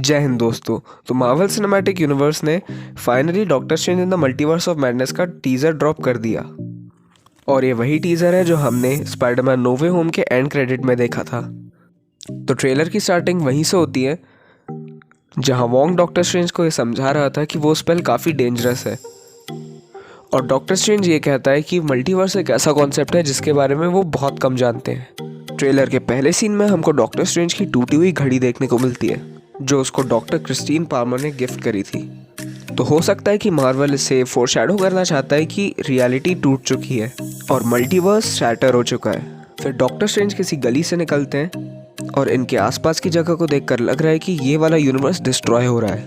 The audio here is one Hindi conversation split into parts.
जय हिंद दोस्तों। तो मार्वल सिनेमैटिक यूनिवर्स ने finally doctor strange in the multiverse of madness का टीज़र ड्रॉप कर दिया और ये वही टीज़र है जो हमने स्पाइडरमैन नो वे होम के एंड क्रेडिट में देखा था। तो ट्रेलर की स्टार्टिंग वहीं से होती है जहां वोंग डॉक्टर स्ट्रेंज को ये समझा रहा था कि वो स्पेल काफ़ी डेंजरस है और डॉक्टर स्ट्रेंज ये कहता है कि मल्टीवर्स एक ऐसा कॉन्सेप्ट है जिसके बारे में वो बहुत कम जानते हैं। ट्रेलर के पहले सीन में हमको डॉक्टर स्ट्रेंज की टूटी हुई घड़ी देखने को मिलती है जो उसको डॉक्टर क्रिस्टीन पाल्मर ने गिफ्ट करी थी। तो हो सकता है कि मार्वल इसे फोरशैडो करना चाहता है कि रियलिटी टूट चुकी है और मल्टीवर्स शैटर हो चुका है। फिर डॉक्टर स्ट्रेंज किसी गली से निकलते हैं और इनके आसपास की जगह को देखकर लग रहा है कि ये वाला यूनिवर्स डिस्ट्रॉय हो रहा है,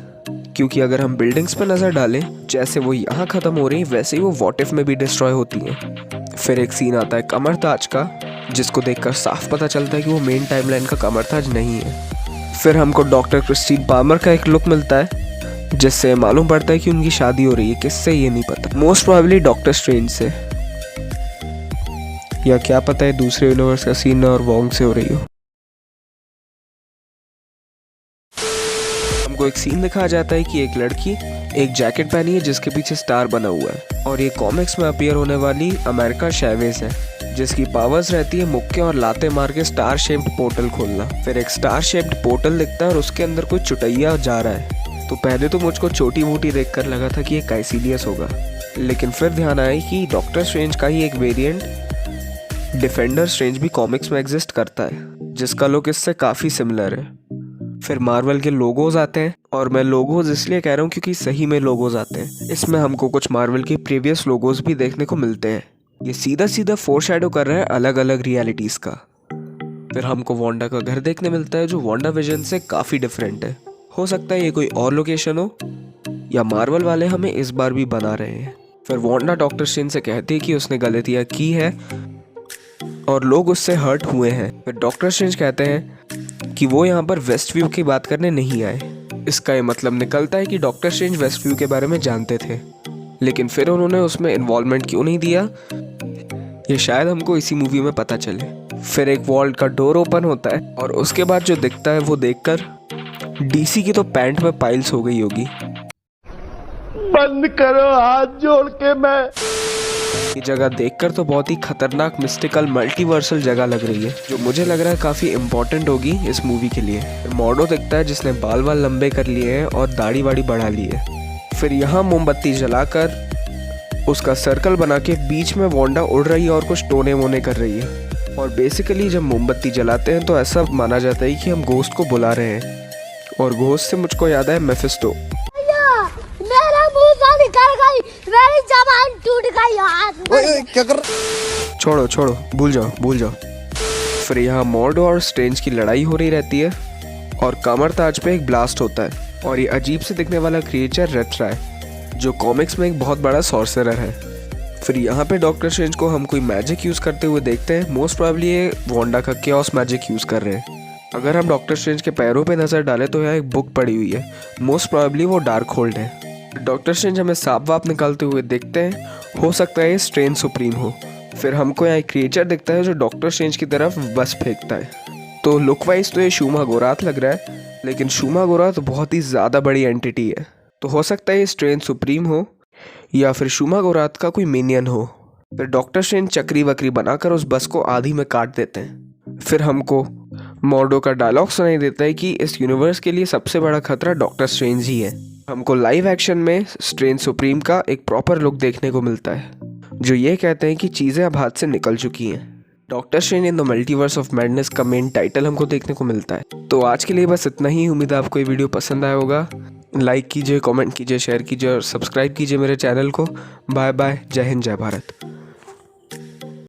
क्योंकि अगर हम बिल्डिंग्स पर नज़र डालें जैसे वो यहाँ ख़त्म हो रही वैसे ही वो व्हाट इफ में भी डिस्ट्रॉय होती हैं। फिर एक सीन आता है कमर ताज का जिसको देखकर साफ पता चलता है कि वो मेन टाइमलाइन का कमर ताज नहीं है। फिर हमको डॉक्टर क्रिस्टीन पाल्मर का एक लुक मिलता है जिससे मालूम पड़ता है कि उनकी शादी हो रही है। किससे ये नहीं पता, मोस्ट प्रोबेबली डॉक्टर स्ट्रेंज से, या क्या पता है दूसरे यूनिवर्स का सीन और वोंग से हो रही हो। हमको एक सीन दिखाया जाता है कि एक लड़की एक जैकेट पहनी है जिसके पीछे स्टार बना हुआ है और ये कॉमिक्स में अपीयर होने वाली अमेरिका शैवेज है जिसकी पावर्स रहती है मुक्के और लाते मार के स्टार शेप्ड पोर्टल खोलना। फिर एक स्टार शेप्ड पोर्टल दिखता है और उसके अंदर कोई चुटैया जा रहा है। तो पहले तो मुझको छोटी मोटी देखकर लगा था कि ये काइसिलियस होगा, लेकिन फिर ध्यान आया कि डॉक्टर स्ट्रेंज का ही एक वेरिएंट डिफेंडर स्ट्रेंज भी कॉमिक्स में एग्जिस्ट करता है जिसका लुक इससे काफ़ी सिमिलर है। फिर मार्वल के लोगोज आते हैं और मैं लोगोज इसलिए कह रहा हूँ क्योंकि सही में लोगोज आते हैं। इसमें हमको कुछ मार्वल के प्रीवियस लोगोज भी देखने को मिलते हैं। ये सीधा सीधा फोरशैडो कर रहा है अलग अलग रियलिटीज़ का। फिर हमको वांडा का घर देखने मिलता है जो वांडा विजन से काफ़ी डिफरेंट है। हो सकता है ये कोई और लोकेशन हो या मार्वल वाले हमें इस बार भी बना रहे हैं। फिर वांडा डॉक्टर स्ट्रेंज से कहती है कि उसने गलतियाँ की है और लोग उससे हर्ट हुए हैं। फिर डॉक्टर स्ट्रेंज कहते हैं कि वो यहाँ पर वेस्ट व्यू की बात करने नहीं आए। इसका ये मतलब निकलता है कि डॉक्टर स्ट्रेंज वेस्ट व्यू के बारे में जानते थे, लेकिन फिर उन्होंने उसमें इन्वॉल्वमेंट क्यों नहीं दिया ये शायद हमको इसी मूवी में पता चले। फिर एक वॉल्ट का डोर ओपन होता है और उसके बाद जो दिखता है वो देखकर डीसी की तो पैंट में पाइल्स हो गई होगी। बंद करो हाथ जोड़ के। मैं ये जगह देखकर तो बहुत ही खतरनाक मिस्टिकल मल्टीवर्सल जगह लग रही है जो मुझे लग रहा है काफ़ी इंपॉर्टेंट होगी इस मूवी के लिए। मॉडो दिखता है जिसने बाल बाल लंबे कर लिए हैं और दाढ़ी वाड़ी बढ़ा ली है। फिर यहाँ मोमबत्ती जलाकर उसका सर्कल बना के बीच में वांडा उड़ रही है और कुछ टोने वोने कर रही है। और बेसिकली जब मोमबत्ती जलाते हैं तो ऐसा माना जाता है कि हम घोस्ट को बुला रहे हैं और घोस्ट से मुझको याद है मेफिस्टो। मेरा मुंह से निकल गई, मेरी जबान टूट गई यार। ओए क्या कर? छोड़ो छोड़ो, भूल जाओ। फिर यहाँ मॉर्डो और स्ट्रेंज की लड़ाई हो रही रहती है और कमर ताज पे एक ब्लास्ट होता है और ये अजीब से दिखने वाला क्रिएचर रेथरा है जो कॉमिक्स में एक बहुत बड़ा सॉर्सरर है। फिर यहाँ पे डॉक्टर स्ट्रेंज को हम कोई मैजिक यूज़ करते हुए देखते हैं। मोस्ट प्रोबेबली ये वांडा का केओस मैजिक यूज़ कर रहे हैं। अगर हम डॉक्टर स्ट्रेंज के पैरों पे नज़र डालें तो यहाँ एक बुक पड़ी हुई है, मोस्ट प्रोबेबली वो डार्क होल्ड है। डॉक्टर स्ट्रेंज हमें सांप वाप निकालते हुए देखते हैं, हो सकता है ये स्ट्रेंज सुप्रीम हो। फिर हमको यहाँ एक क्रिएचर दिखता है जो डॉक्टर स्ट्रेंज की तरफ बस फेंकता है। तो लुक वाइज तो ये शूमा गोराथ लग रहा है, लेकिन शूमा गोराथ बहुत ही ज़्यादा बड़ी एंटिटी है। तो हो सकता है ये स्ट्रेंज सुप्रीम हो या फिर शूमा गोराथ का कोई मिनियन हो। फिर डॉक्टर स्ट्रेंज चक्री वक्री बनाकर उस बस को आधी में काट देते हैं। फिर हमको मॉर्डो का डायलॉग सुनाई देता है कि इस यूनिवर्स के लिए सबसे बड़ा खतरा डॉक्टर स्ट्रेंज ही है। हमको लाइव एक्शन में स्ट्रेंज सुप्रीम का एक प्रॉपर लुक देखने को मिलता है जो ये कहते हैं कि चीज़ें अब हाथ से निकल चुकी हैं। Doctor strange in the multiverse of madness का मेन टाइटल हमको देखने को मिलता है। तो आज के लिए बस इतना ही। उम्मीद है आपको ये वीडियो पसंद आया होगा। लाइक कीजिए, कमेंट कीजिए, शेयर कीजिए और सब्सक्राइब कीजिए मेरे चैनल को। बाय बाय, जय हिंद, जय भारत।